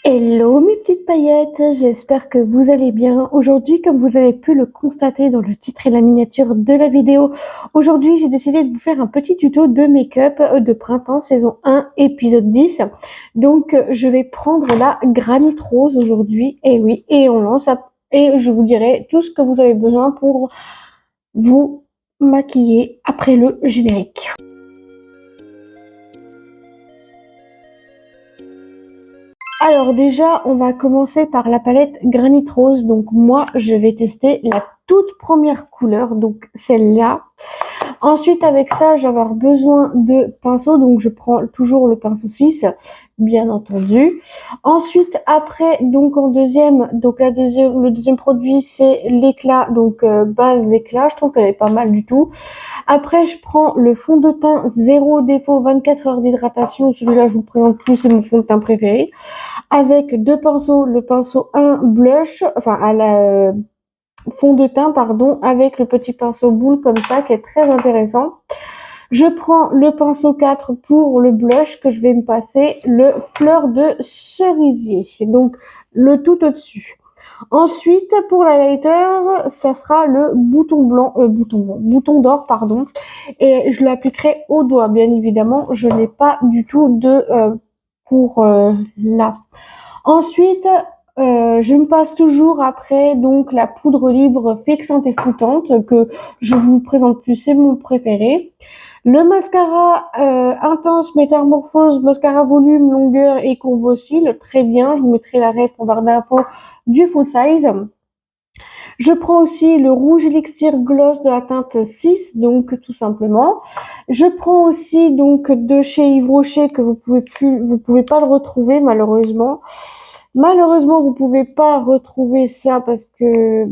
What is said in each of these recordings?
Hello mes petites paillettes, j'espère que vous allez bien. Aujourd'hui, comme vous avez pu le constater dans le titre et la miniature de la vidéo, aujourd'hui j'ai décidé de vous faire un petit tuto de make-up de printemps saison 1 épisode 10. Donc je vais prendre la Granit Rose aujourd'hui, et oui, et on lance et je vous dirai tout ce que vous avez besoin pour vous maquiller après le générique. Alors déjà, on va commencer par la palette Granit Rose. Donc moi, je vais tester la toute première couleur, donc celle-là. Ensuite, avec ça, je vais avoir besoin de pinceaux. Donc je prends toujours le pinceau 6, bien entendu. Ensuite, après, donc en deuxième, donc le deuxième produit, c'est l'éclat, donc base d'éclat. Je trouve qu'elle est pas mal du tout. Après, je prends le fond de teint zéro défaut 24 heures d'hydratation. Celui-là, je vous le présente plus, c'est mon fond de teint préféré. Avec deux pinceaux, le pinceau 1 blush, enfin à la fond de teint, pardon, avec le petit pinceau boule comme ça, qui est très intéressant. Je prends le pinceau 4 pour le blush, que je vais me passer le fleur de cerisier, donc le tout au-dessus. Ensuite, pour l'highlighter, ça sera le bouton d'or, pardon, et je l'appliquerai au doigt, bien évidemment. Je n'ai pas du tout de pour là. Ensuite, je me passe toujours après donc la poudre libre fixante et floutante que je vous présente plus, c'est mon préféré. Le mascara intense métamorphose, mascara volume, longueur et courbe aux cils, très bien. Je vous mettrai la ref en barre d'infos du full size. Je prends aussi le rouge elixir gloss de la teinte 6, donc tout simplement. Je prends aussi donc de chez Yves Rocher que vous pouvez pas le retrouver malheureusement. Malheureusement, vous pouvez pas retrouver ça parce que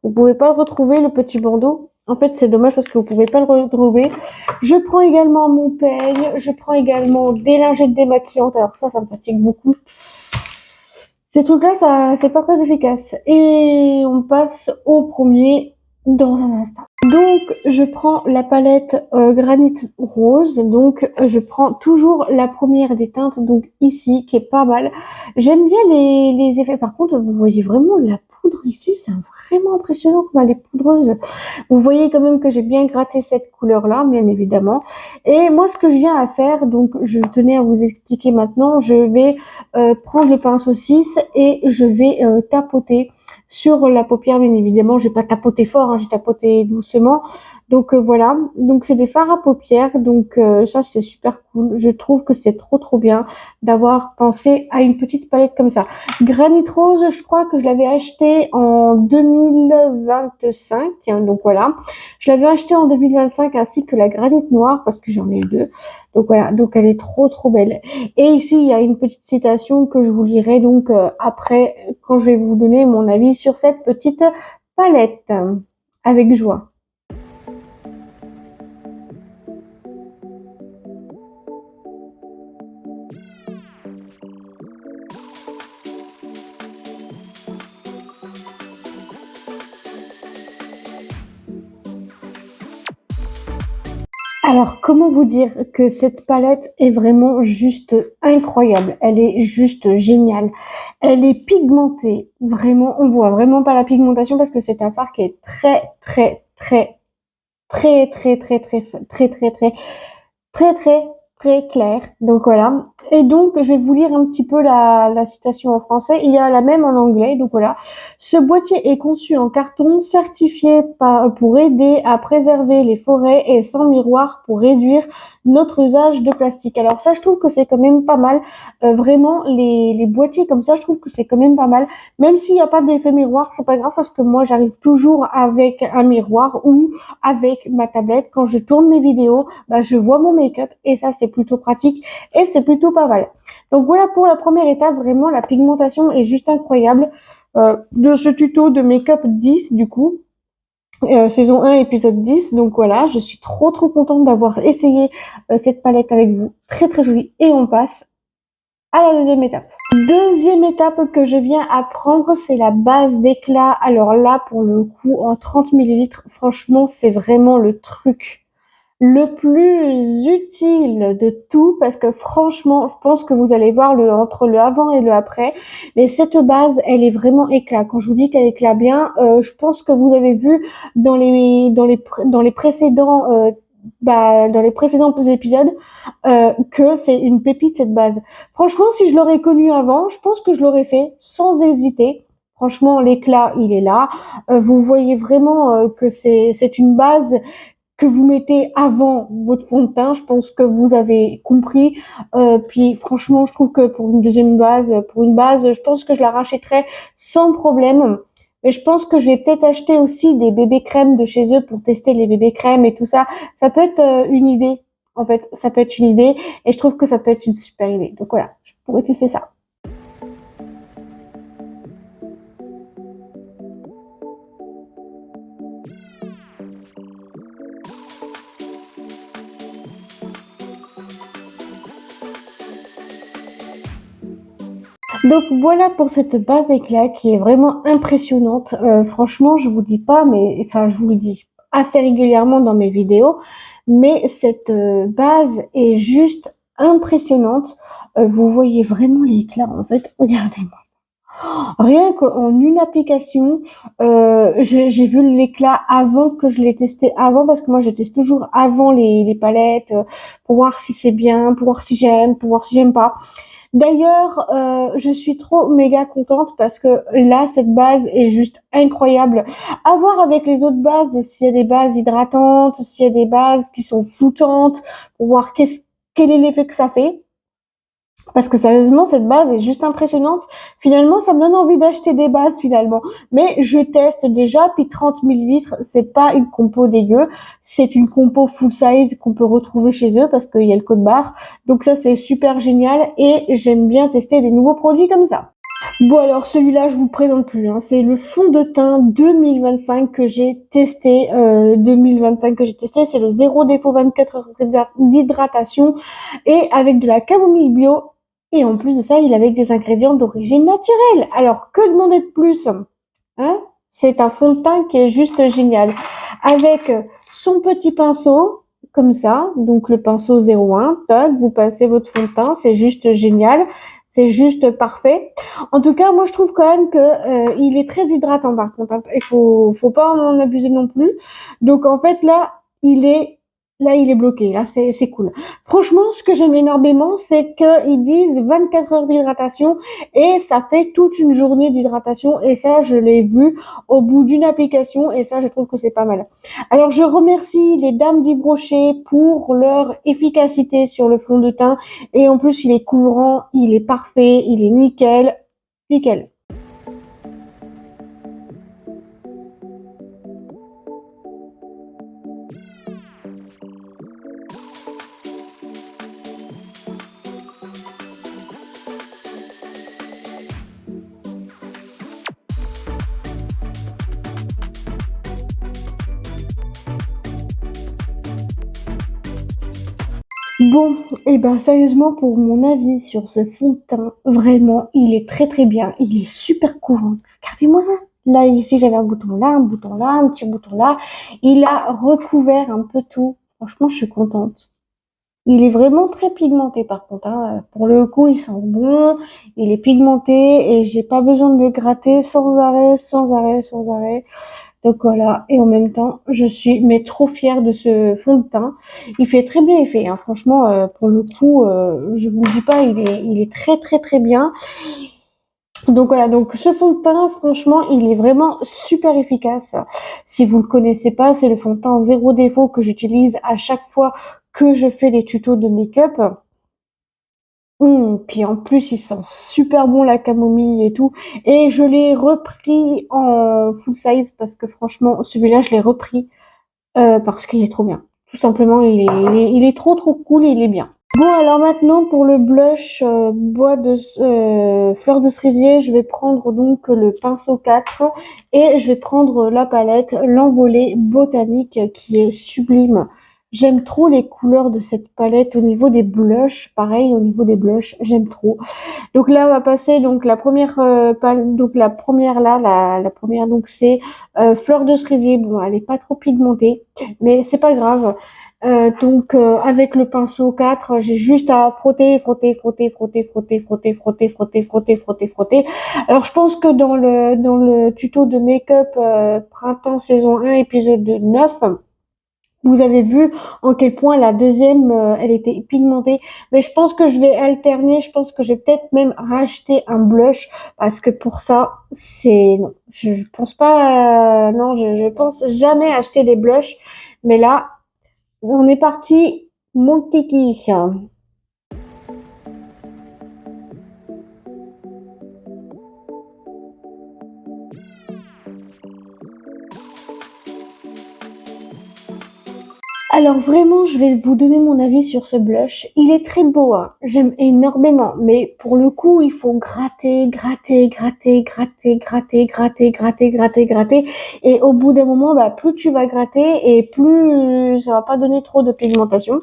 vous pouvez pas retrouver le petit bandeau. En fait, c'est dommage parce que vous pouvez pas le retrouver. Je prends également mon peigne. Je prends également des lingettes démaquillantes. Alors ça me fatigue beaucoup. Ces trucs-là, ça, c'est pas très efficace. Et on passe au premier dans un instant. Donc, je prends la palette Granit Rose. Donc, je prends toujours la première des teintes, donc ici, qui est pas mal. J'aime bien les effets. Par contre, vous voyez vraiment la poudre ici, c'est vraiment impressionnant comme elle est poudreuse. Vous voyez quand même que j'ai bien gratté cette couleur-là, bien évidemment. Et moi, ce que je viens à faire, donc je tenais à vous expliquer maintenant, je vais prendre le pinceau 6 et je vais tapoter sur la paupière, bien évidemment. Je vais pas tapoter fort, hein, j'ai tapoté doucement. Donc voilà, donc c'est des fards à paupières, donc ça c'est super cool. Je trouve que c'est trop bien d'avoir pensé à une petite palette comme ça. Granit Rose, je crois que je l'avais acheté en 2025, hein, donc voilà. Je l'avais acheté en 2025 ainsi que la Granit Noire parce que j'en ai eu deux. Donc voilà, donc elle est trop belle. Et ici, il y a une petite citation que je vous lirai donc après quand je vais vous donner mon avis sur cette petite palette avec joie. Alors, comment vous dire que cette palette est vraiment juste incroyable. Elle est juste géniale. Elle est pigmentée. Vraiment, on voit vraiment pas la pigmentation parce que c'est un fard qui est très très clair. Donc voilà. Et donc je vais vous lire un petit peu la citation en français. Il y a la même en anglais. Donc voilà. Ce boîtier est conçu en carton, certifié pour aider à préserver les forêts et sans miroir pour réduire notre usage de plastique. Alors ça, je trouve que c'est quand même pas mal. Vraiment, les boîtiers comme ça, je trouve que c'est quand même pas mal. Même s'il n'y a pas d'effet miroir, c'est pas grave parce que moi, j'arrive toujours avec un miroir ou avec ma tablette. Quand je tourne mes vidéos, bah, je vois mon make-up et ça, c'est plutôt pratique et c'est plutôt pas mal. Donc voilà pour la première étape. Vraiment, la pigmentation est juste incroyable. De ce tuto de make-up 10 du coup. Saison 1, épisode 10. Donc voilà, je suis trop contente d'avoir essayé cette palette avec vous. Très jolie. Et on passe à la deuxième étape. Deuxième étape que je viens à prendre, c'est la base d'éclat. Alors là, pour le coup, en 30 ml, franchement, c'est vraiment le truc. le plus utile de tout parce que franchement, je pense que vous allez voir entre le avant et le après. Mais cette base, elle est vraiment éclat. Quand je vous dis qu'elle éclate bien, je pense que vous avez vu dans les précédents dans les précédents épisodes que c'est une pépite cette base. Franchement, si je l'aurais connue avant, je pense que je l'aurais fait sans hésiter. Franchement, l'éclat, il est là. Vous voyez vraiment que c'est une base que vous mettez avant votre fond de teint. Je pense que vous avez compris. Puis franchement, je trouve que pour une base, je pense que je la rachèterais sans problème. Mais je pense que je vais peut-être acheter aussi des bébés crèmes de chez eux pour tester les bébés crèmes et tout ça. Ça peut être une idée. En fait, ça peut être une idée et je trouve que ça peut être une super idée. Donc voilà, je pourrais tester ça. Donc voilà pour cette base d'éclat qui est vraiment impressionnante. Franchement, je vous dis pas, mais enfin je vous le dis assez régulièrement dans mes vidéos, mais cette base est juste impressionnante. Vous voyez vraiment l'éclat en fait. Regardez-moi. Rien qu'en une application, j'ai vu l'éclat avant que je l'ai testé avant parce que moi je teste toujours avant les palettes pour voir si c'est bien, pour voir si j'aime, pour voir si j'aime pas. D'ailleurs, je suis trop méga contente parce que là, cette base est juste incroyable. À voir avec les autres bases, s'il y a des bases hydratantes, s'il y a des bases qui sont floutantes, pour voir quel est l'effet que ça fait. Parce que sérieusement, cette base est juste impressionnante. Finalement, ça me donne envie d'acheter des bases finalement. Mais je teste déjà, puis 30 millilitres, c'est pas une compo dégueu. C'est une compo full size qu'on peut retrouver chez eux parce qu'il y a le code barre. Donc ça, c'est super génial et j'aime bien tester des nouveaux produits comme ça. Bon alors celui-là je vous le présente plus, hein. C'est le fond de teint 2025 que j'ai testé. 2025 que j'ai testé, c'est le zéro défaut 24 heures d'hydratation et avec de la camomille bio. Et en plus de ça, il est avec des ingrédients d'origine naturelle. Alors que demander de plus, hein? C'est un fond de teint qui est juste génial. Avec son petit pinceau, comme ça, donc le pinceau 01, toc, vous passez votre fond de teint, c'est juste génial, c'est juste parfait. En tout cas, moi je trouve quand même que il est très hydratant par contre, hein. Faut pas en abuser non plus. Donc en fait il est bloqué. Là, c'est cool. Franchement, ce que j'aime énormément, c'est qu'ils disent 24 heures d'hydratation et ça fait toute une journée d'hydratation. Et ça, je l'ai vu au bout d'une application et ça, je trouve que c'est pas mal. Alors, je remercie les dames d'Yves Rocher pour leur efficacité sur le fond de teint. Et en plus, il est couvrant, il est parfait, il est nickel. Nickel. Bon, et ben sérieusement, pour mon avis sur ce fond de teint, vraiment, il est très très bien. Il est super couvrant. Regardez-moi ça. Là, ici, j'avais un bouton là, un petit bouton là. Il a recouvert un peu tout. Franchement, je suis contente. Il est vraiment très pigmenté par contre, hein. Pour le coup, il sent bon, il est pigmenté et j'ai pas besoin de le gratter sans arrêt, sans arrêt, sans arrêt. Donc voilà, et en même temps, je suis mais trop fière de ce fond de teint. Il fait très bien effet, hein. Franchement, pour le coup, je vous le dis pas, il est très très très bien. Donc voilà, donc ce fond de teint, franchement, il est vraiment super efficace. Si vous le connaissez pas, c'est le fond de teint zéro défaut que j'utilise à chaque fois que je fais des tutos de make-up. Puis en plus, il sent super bon la camomille et tout. Et je l'ai repris en full size parce que franchement, celui-là, je l'ai repris parce qu'il est trop bien. Tout simplement, il est trop trop cool et il est bien. Bon, alors maintenant pour le blush fleur de cerisier, je vais prendre donc le pinceau 4 et je vais prendre la palette l'envolée botanique qui est sublime. J'aime trop les couleurs de cette palette au niveau des blushs, pareil au niveau des blushs, j'aime trop. Donc là, on va passer donc la première donc la première là, la première donc c'est fleur de cerisier. Bon, elle est pas trop pigmentée, mais c'est pas grave. Avec le pinceau 4, j'ai juste à frotter, frotter, frotter, frotter, frotter, frotter, frotter, frotter, frotter, frotter, frotter. Alors, je pense que dans le tuto de make-up printemps saison 1, épisode 9, vous avez vu en quel point la deuxième, elle était pigmentée. Mais je pense que je vais alterner. Je pense que je vais peut-être même racheter un blush parce que pour ça, c'est non. Je pense pas. Non, je pense jamais acheter des blushs. Mais là, on est parti, mon kiki. Alors vraiment, je vais vous donner mon avis sur ce blush. Il est très beau, hein. J'aime énormément, mais pour le coup, il faut gratter, gratter, gratter, gratter, gratter, gratter, gratter, gratter, gratter. Et au bout d'un moment, bah, plus tu vas gratter et plus ça va pas donner trop de pigmentation.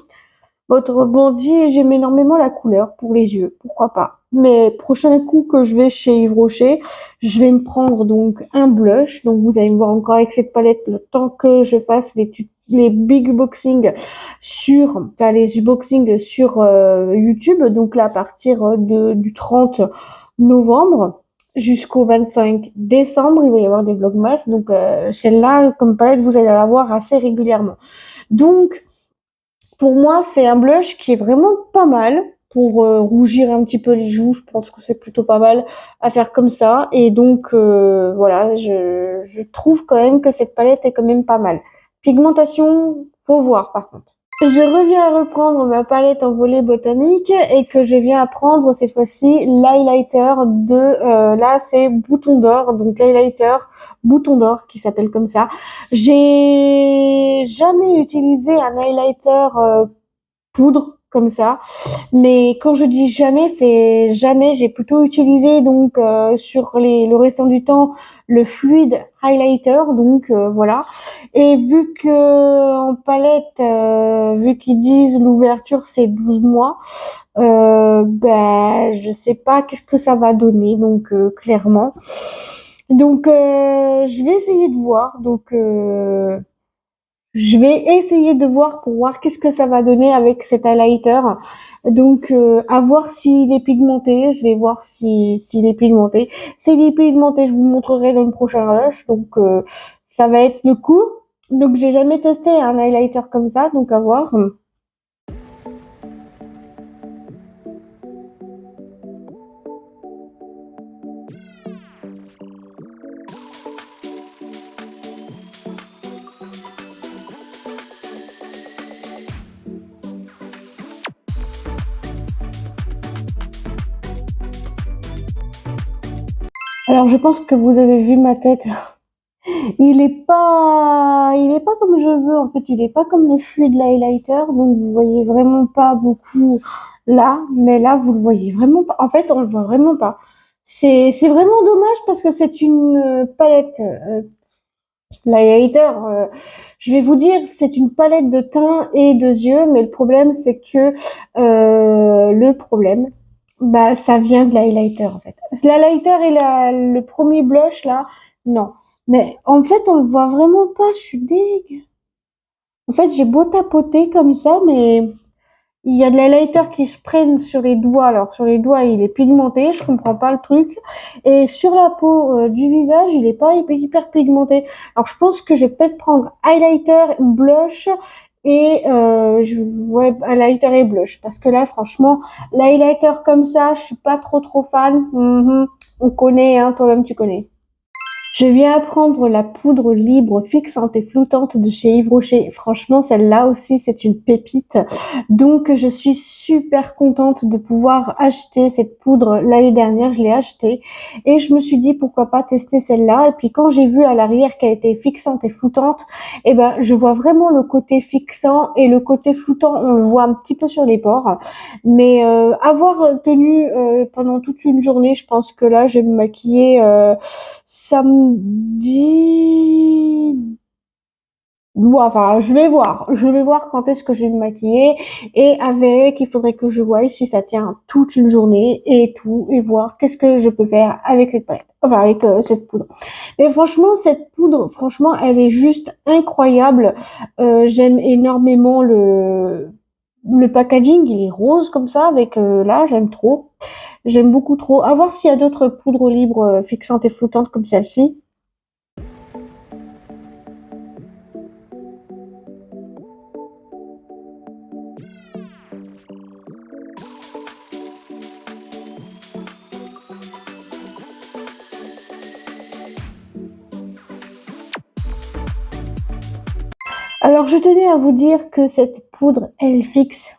Autrement dit, j'aime énormément la couleur pour les yeux, pourquoi pas. Mais prochain coup que je vais chez Yves Rocher, je vais me prendre donc un blush. Donc vous allez me voir encore avec cette palette le temps que je fasse les big boxing les unboxings sur YouTube. Donc là, à partir du 30 novembre jusqu'au 25 décembre, il va y avoir des vlogmas. Donc celle-là, comme palette, vous allez la voir assez régulièrement. Donc pour moi, c'est un blush qui est vraiment pas mal pour rougir un petit peu les joues. Je pense que c'est plutôt pas mal à faire comme ça. Et donc, voilà, je trouve quand même que cette palette est quand même pas mal. Pigmentation, faut voir par contre. Je reviens à reprendre ma palette en volet botanique et que je viens à prendre cette fois-ci l'highlighter là c'est Bouton d'or, donc l'highlighter Bouton d'or qui s'appelle comme ça. J'ai jamais utilisé un highlighter poudre comme ça. Mais quand je dis jamais, c'est jamais. J'ai plutôt utilisé donc sur le restant du temps le fluide highlighter, donc voilà. Et vu que en palette, vu qu'ils disent l'ouverture c'est 12 mois, ben je sais pas qu'est-ce que ça va donner, donc clairement. Donc je vais essayer de voir. Je vais essayer de voir pour voir qu'est-ce que ça va donner avec cet highlighter. Donc, à voir s'il est pigmenté. Je vais voir s'il est pigmenté. S'il est pigmenté, je vous montrerai dans le prochain rush. Donc, ça va être le coup. Donc, j'ai jamais testé un highlighter comme ça. Donc, à voir. Alors, je pense que vous avez vu ma tête. Il est pas comme je veux. En fait, il est pas comme le fluide highlighter. Donc, vous voyez vraiment pas beaucoup là. Mais là, vous le voyez vraiment pas. En fait, on le voit vraiment pas. C'est vraiment dommage parce que c'est une palette l'highlighter. Je vais vous dire, c'est une palette de teint et de yeux. Mais le problème, c'est que bah, ça vient de l'highlighter en fait. L'highlighter et le premier blush là, non. Mais en fait, on le voit vraiment pas, je suis deg. En fait, j'ai beau tapoter comme ça, mais il y a de l'highlighter qui se prennent sur les doigts. Alors, sur les doigts, il est pigmenté, je comprends pas le truc. Et sur la peau du visage, il est pas hyper pigmenté. Alors, je pense que je vais peut-être prendre highlighter, blush et ouais, highlighter et blush. Parce que là, franchement, l'highlighter comme ça, je suis pas trop fan. On connaît, hein, toi-même tu connais. Je viens apprendre la poudre libre fixante et flottante de chez Yves Rocher. Franchement, celle-là aussi, c'est une pépite. Donc, je suis super contente de pouvoir acheter cette poudre l'année dernière. Je l'ai achetée et je me suis dit pourquoi pas tester celle-là. Et puis, quand j'ai vu à l'arrière qu'elle était fixante et flottante, eh ben, je vois vraiment le côté fixant et le côté flottant, on le voit un petit peu sur les pores. Mais avoir tenu pendant toute une journée, je pense que là, je vais me maquiller samedi Bon, enfin, je vais voir quand est-ce que je vais me maquiller et avec, il faudrait que je voie si ça tient toute une journée et tout et voir qu'est-ce que je peux faire avec cette palette, enfin avec cette poudre. Mais franchement, cette poudre, franchement, elle est juste incroyable. J'aime énormément le packaging, il est rose comme ça avec là, j'aime trop. J'aime beaucoup trop. À voir s'il y a d'autres poudres libres fixantes et flottantes comme celle-ci. Alors, je tenais à vous dire que cette poudre, elle fixe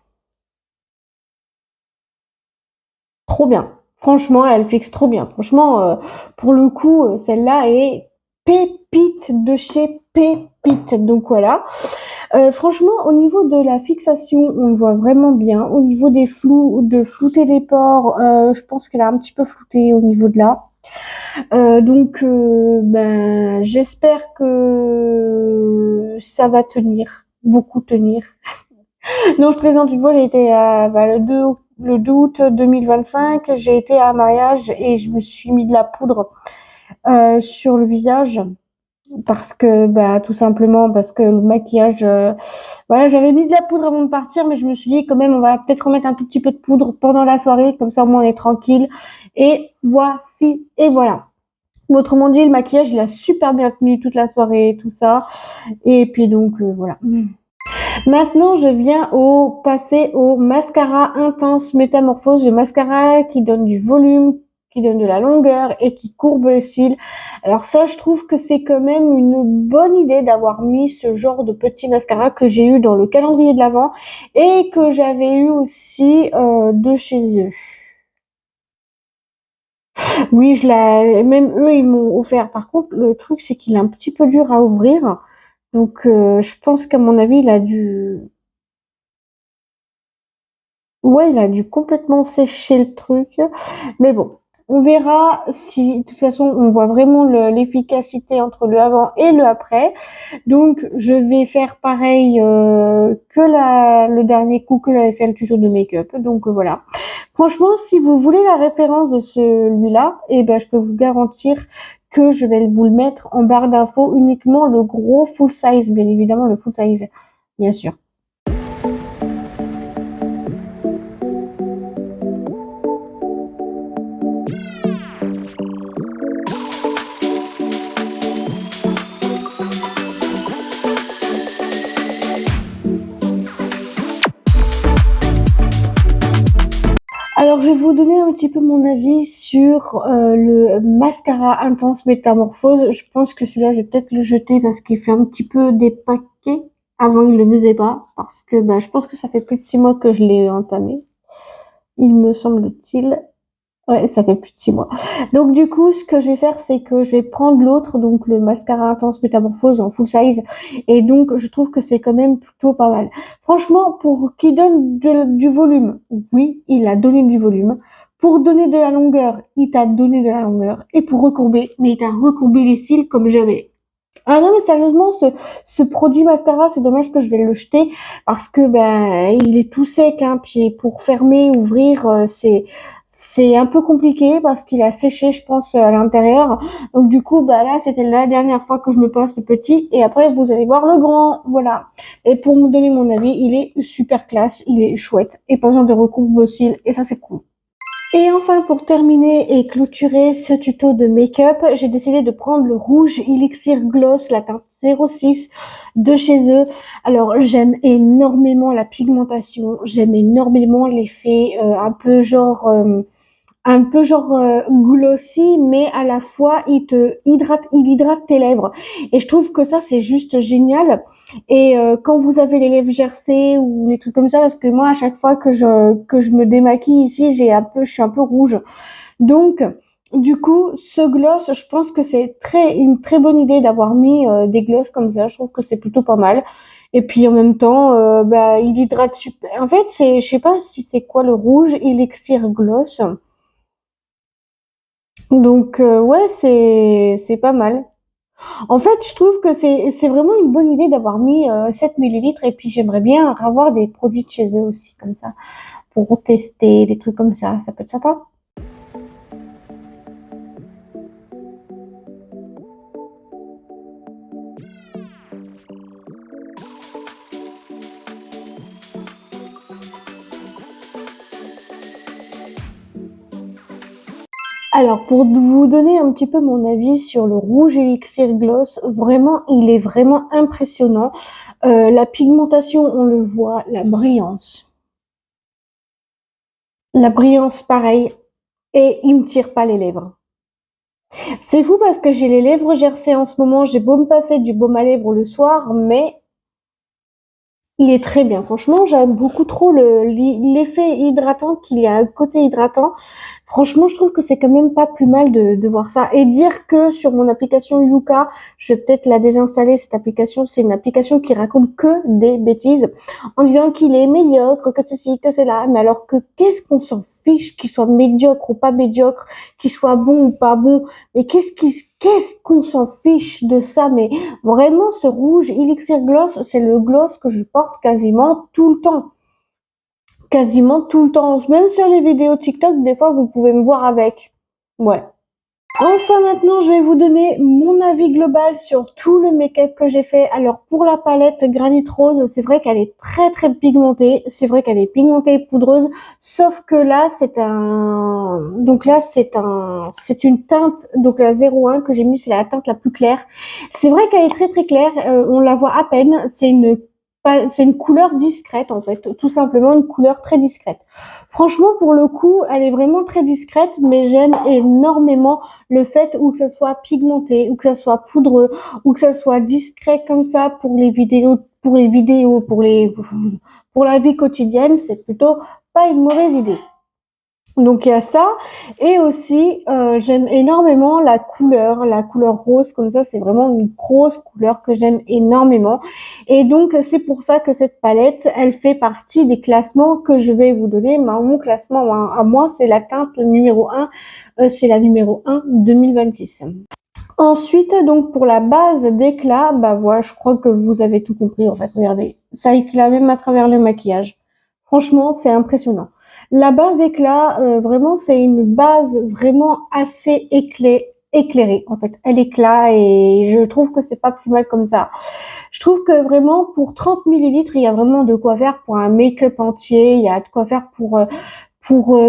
trop bien. Franchement, elle fixe trop bien. Franchement, pour le coup, celle-là est pépite de chez pépite. Donc voilà. Franchement, au niveau de la fixation, on le voit vraiment bien. Au niveau des flous, de flouter les pores, je pense qu'elle a un petit peu flouté au niveau de là. Ben, j'espère que ça va tenir, beaucoup tenir. Non, je plaisante. Une fois, j'ai été à, bah, le 2 août 2025, j'ai été à un mariage et je me suis mis de la poudre sur le visage parce que, bah, tout simplement parce que le maquillage, voilà, j'avais mis de la poudre avant de partir, mais je me suis dit quand même, on va peut-être remettre un tout petit peu de poudre pendant la soirée, comme ça au moins on est tranquille. Et voici, et voilà. Mais autrement dit, le maquillage, il a super bien tenu toute la soirée et tout ça. Et puis donc, voilà. Maintenant, je viens passer au mascara intense métamorphose, le mascara qui donne du volume, qui donne de la longueur et qui courbe le cils. Alors ça, je trouve que c'est quand même une bonne idée d'avoir mis ce genre de petit mascara que j'ai eu dans le calendrier de l'Avent et que j'avais eu aussi de chez eux. Oui, même eux, ils m'ont offert. Par contre, le truc, c'est qu'il est un petit peu dur à ouvrir. Donc, je pense qu'à mon avis, ouais, il a dû complètement sécher le truc. Mais bon, on verra si, de toute façon, on voit vraiment l'efficacité entre le avant et le après. Donc, je vais faire pareil que le dernier coup que j'avais fait le tuto de make-up. Donc, voilà. Franchement, si vous voulez la référence de celui-là, eh ben, je peux vous garantir que je vais vous le mettre en barre d'infos, uniquement le gros full size, bien évidemment, le full size, bien sûr. Alors, je vais vous donner un petit peu mon avis sur le mascara intense métamorphose. Je pense que celui-là, je vais peut-être le jeter parce qu'il fait un petit peu des paquets. Avant, il ne le faisait pas parce que bah, je pense que ça fait plus de 6 mois que je l'ai entamé. Il me semble-t-il. Ouais, ça fait plus de 6 mois. Donc du coup, ce que je vais faire, c'est que je vais prendre l'autre, donc le mascara intense métamorphose en full size. Et donc, je trouve que c'est quand même plutôt pas mal. Franchement, pour qu'il donne du volume, oui, il a donné du volume. Pour donner de la longueur, il t'a donné de la longueur. Et pour recourber, mais il t'a recourbé les cils comme jamais. Ah non, mais sérieusement, ce produit mascara, c'est dommage que je vais le jeter parce que ben il est tout sec, hein, puis pour fermer, ouvrir, c'est un peu compliqué parce qu'il a séché, je pense, à l'intérieur. Donc du coup, bah là, c'était la dernière fois que je me passe le petit et après vous allez voir le grand, voilà. Et pour me donner mon avis, il est super classe, il est chouette et pas besoin de recourbe cils et ça c'est cool. Et enfin, pour terminer et clôturer ce tuto de make-up, j'ai décidé de prendre le rouge Elixir Gloss, la teinte 06 de chez eux. Alors, j'aime énormément la pigmentation, j'aime énormément l'effet un peu genre glossy, mais à la fois il hydrate tes lèvres. Et je trouve que ça c'est juste génial. Et quand vous avez les lèvres gercées ou les trucs comme ça, parce que moi à chaque fois que je me démaquille ici, je suis un peu rouge. Donc du coup, ce gloss, je pense que c'est une très bonne idée d'avoir mis des gloss comme ça. Je trouve que c'est plutôt pas mal. Et puis en même temps, bah, il hydrate super. En fait, je sais pas si c'est quoi le rouge, Elixir Gloss. Donc ouais, c'est pas mal. En fait, je trouve que c'est vraiment une bonne idée d'avoir mis 7 millilitres et puis j'aimerais bien avoir des produits de chez eux aussi comme ça pour tester des trucs comme ça peut être sympa. Alors pour vous donner un petit peu mon avis sur le rouge Elixir Gloss, vraiment, il est vraiment impressionnant. La pigmentation, on le voit, la brillance. La brillance, pareil, et il me tire pas les lèvres. C'est fou parce que j'ai les lèvres gercées en ce moment, j'ai beau me passer du baume à lèvres le soir, mais il est très bien. Franchement, j'aime beaucoup trop l'effet hydratant qu'il y a, un côté hydratant. Franchement, je trouve que c'est quand même pas plus mal de voir ça. Et dire que sur mon application Yuka, je vais peut-être la désinstaller, cette application. C'est une application qui raconte que des bêtises en disant qu'il est médiocre, que ceci, que cela. Mais alors que qu'est-ce qu'on s'en fiche qu'il soit médiocre ou pas médiocre, qu'il soit bon ou pas bon. Mais qu'est-ce qu'on s'en fiche de ça? Mais vraiment, ce rouge Elixir Gloss, c'est le gloss que je porte quasiment tout le temps. Quasiment tout le temps. Même sur les vidéos TikTok, des fois, vous pouvez me voir avec. Ouais. Enfin, maintenant, je vais vous donner mon avis global sur tout le make-up que j'ai fait. Alors, pour la palette Granit Rose, c'est vrai qu'elle est très, très pigmentée. C'est vrai qu'elle est pigmentée et poudreuse. Sauf que là, c'est une teinte, donc la 01 que j'ai mis, c'est la teinte la plus claire. C'est vrai qu'elle est très, très claire. On la voit à peine. C'est une couleur discrète, en fait. Tout simplement, une couleur très discrète. Franchement, pour le coup, elle est vraiment très discrète, mais j'aime énormément le fait ou que ça soit pigmenté, ou que ça soit poudreux, ou que ça soit discret comme ça pour la vie quotidienne, c'est plutôt pas une mauvaise idée. Donc il y a ça et aussi j'aime énormément la couleur rose comme ça, c'est vraiment une grosse couleur que j'aime énormément et donc c'est pour ça que cette palette elle fait partie des classements que je vais vous donner. Mon classement à moi c'est la teinte numéro 1, c'est la numéro 1 2026. Ensuite, donc pour la base d'éclat, bah voilà, je crois que vous avez tout compris en fait. Regardez, ça éclate même à travers le maquillage. Franchement, c'est impressionnant. La base d'éclat, vraiment, c'est une base vraiment assez éclairée en fait. Elle éclate et je trouve que c'est pas plus mal comme ça. Je trouve que vraiment pour 30 millilitres, il y a vraiment de quoi faire pour un make-up entier. Il y a de quoi faire pour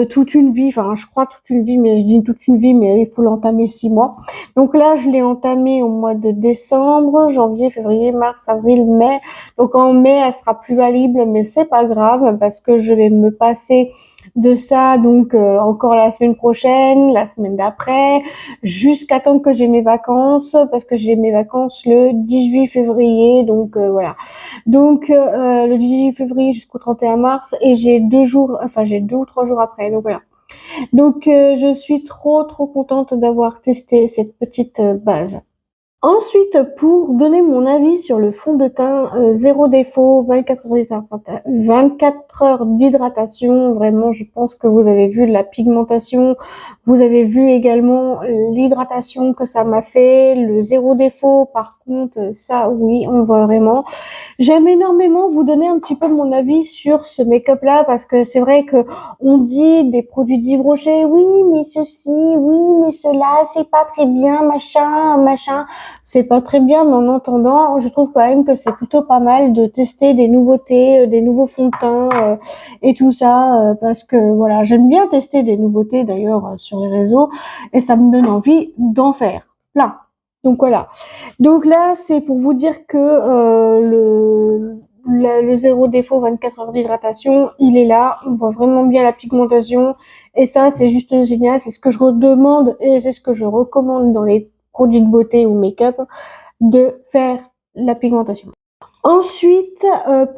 toute une vie, enfin je crois toute une vie, mais je dis toute une vie, mais il faut l'entamer 6 mois. Donc là, je l'ai entamé au mois de décembre, janvier, février, mars, avril, mai. Donc en mai, elle sera plus valide, mais c'est pas grave parce que je vais me passer de ça donc encore la semaine prochaine, la semaine d'après, jusqu'à temps que j'ai mes vacances, parce que j'ai mes vacances le 18 février, donc voilà. Donc le 18 février jusqu'au 31 mars et j'ai 2 ou 3 jours après. Donc voilà. Donc je suis trop contente d'avoir testé cette petite base. Ensuite, pour donner mon avis sur le fond de teint, zéro défaut, 24 heures d'hydratation. Vraiment, je pense que vous avez vu la pigmentation. Vous avez vu également l'hydratation que ça m'a fait. Le zéro défaut, par contre, ça, oui, on voit vraiment. J'aime énormément vous donner un petit peu mon avis sur ce make-up-là parce que c'est vrai que on dit des produits d'Yves Rocher, oui, mais ceci, oui, mais cela, c'est pas très bien, machin. C'est pas très bien, mais en attendant, je trouve quand même que c'est plutôt pas mal de tester des nouveautés, des nouveaux fonds de teint et tout ça, parce que voilà, j'aime bien tester des nouveautés d'ailleurs sur les réseaux et ça me donne envie d'en faire plein. Donc voilà. Donc là, c'est pour vous dire que le zéro défaut 24 heures d'hydratation, il est là. On voit vraiment bien la pigmentation. Et ça, c'est juste génial. C'est ce que je redemande et c'est ce que je recommande dans les produits de beauté ou make-up, de faire la pigmentation. Ensuite,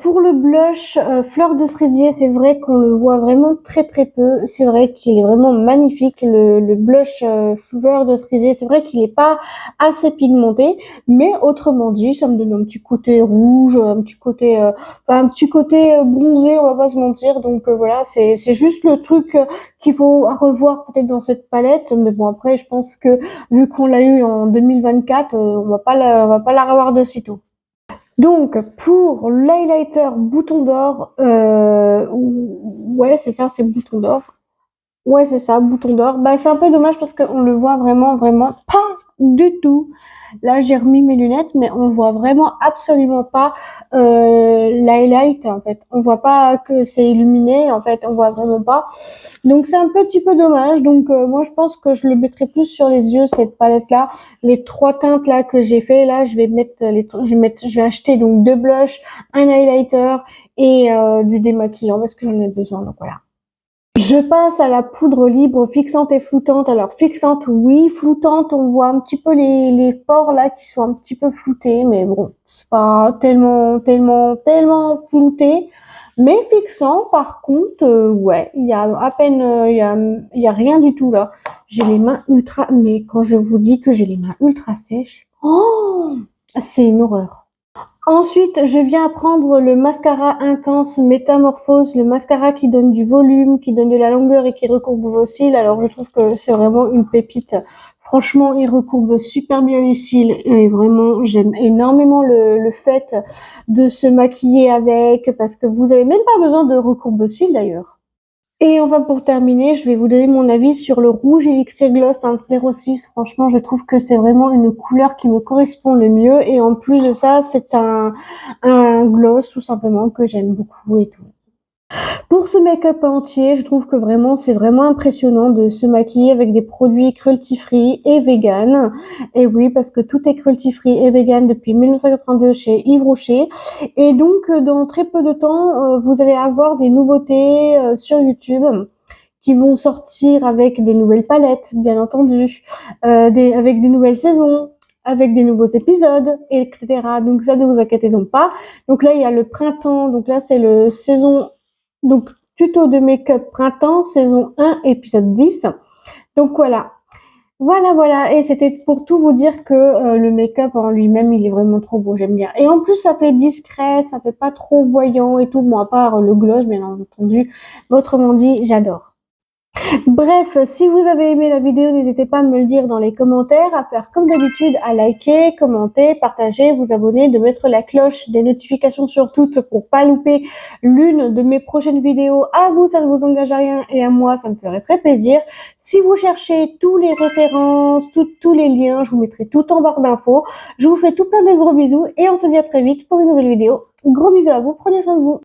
pour le blush Fleur de Cerisier, c'est vrai qu'on le voit vraiment très très peu. C'est vrai qu'il est vraiment magnifique, le blush Fleur de Cerisier. C'est vrai qu'il est pas assez pigmenté, mais autrement dit, ça me donne un petit côté rouge, un petit côté bronzé, on va pas se mentir. Donc voilà, c'est juste le truc qu'il faut revoir peut-être dans cette palette. Mais bon, après, je pense que vu qu'on l'a eu en 2024, on va pas la revoir de sitôt. Donc, pour l'highlighter bouton d'or, ouais, c'est ça, c'est bouton d'or. Ouais, c'est ça, bouton d'or. Bah, c'est un peu dommage parce qu'on le voit vraiment, vraiment pas du tout. Là, j'ai remis mes lunettes, mais on voit vraiment absolument pas l'highlight, en fait. On voit pas que c'est illuminé, en fait, on voit vraiment pas. Donc, c'est un petit peu dommage. Donc, moi, je pense que je le mettrai plus sur les yeux, cette palette-là. Les trois teintes là que j'ai fait, là, je vais acheter donc deux blushs, un highlighter et du démaquillant parce que j'en ai besoin. Donc voilà. Je passe à la poudre libre fixante et floutante. Alors fixante, oui, floutante, on voit un petit peu les pores là qui sont un petit peu floutés, mais bon, c'est pas tellement flouté. Mais fixant, par contre, ouais, il y a à peine, il y a rien du tout là. J'ai les mains ultra, mais quand je vous dis que j'ai les mains ultra sèches, oh, c'est une horreur. Ensuite, je viens prendre le mascara intense Métamorphose, le mascara qui donne du volume, qui donne de la longueur et qui recourbe vos cils. Alors, je trouve que c'est vraiment une pépite. Franchement, il recourbe super bien les cils et vraiment, j'aime énormément le fait de se maquiller avec parce que vous avez même pas besoin de recourbe-cils d'ailleurs. Et enfin, pour terminer, je vais vous donner mon avis sur le rouge Elixir Gloss 06. Franchement, je trouve que c'est vraiment une couleur qui me correspond le mieux. Et en plus de ça, c'est un gloss tout simplement que j'aime beaucoup et tout. Pour ce make-up entier, je trouve que vraiment, c'est vraiment impressionnant de se maquiller avec des produits cruelty-free et vegan. Et oui, parce que tout est cruelty-free et vegan depuis 1982 chez Yves Rocher. Et donc, dans très peu de temps, vous allez avoir des nouveautés sur YouTube qui vont sortir avec des nouvelles palettes, bien entendu, avec des nouvelles saisons, avec des nouveaux épisodes, etc. Donc ça, ne vous inquiétez donc pas. Donc là, il y a le printemps. Donc là, c'est le saison, donc tuto de make-up printemps, saison 1, épisode 10. Donc voilà. Voilà. Et c'était pour tout vous dire que le make-up en lui-même, il est vraiment trop beau, j'aime bien. Et en plus, ça fait discret, ça fait pas trop voyant et tout. Bon, à part le gloss, bien entendu. Mais autrement dit, j'adore. Bref, si vous avez aimé la vidéo, n'hésitez pas à me le dire dans les commentaires, à faire comme d'habitude, à liker, commenter, partager, vous abonner, de mettre la cloche des notifications sur toutes pour pas louper l'une de mes prochaines vidéos. À vous, ça ne vous engage à rien et à moi, ça me ferait très plaisir. Si vous cherchez tous les références, tous les liens, je vous mettrai tout en barre d'infos. Je vous fais tout plein de gros bisous et on se dit à très vite pour une nouvelle vidéo. Gros bisous à vous, prenez soin de vous.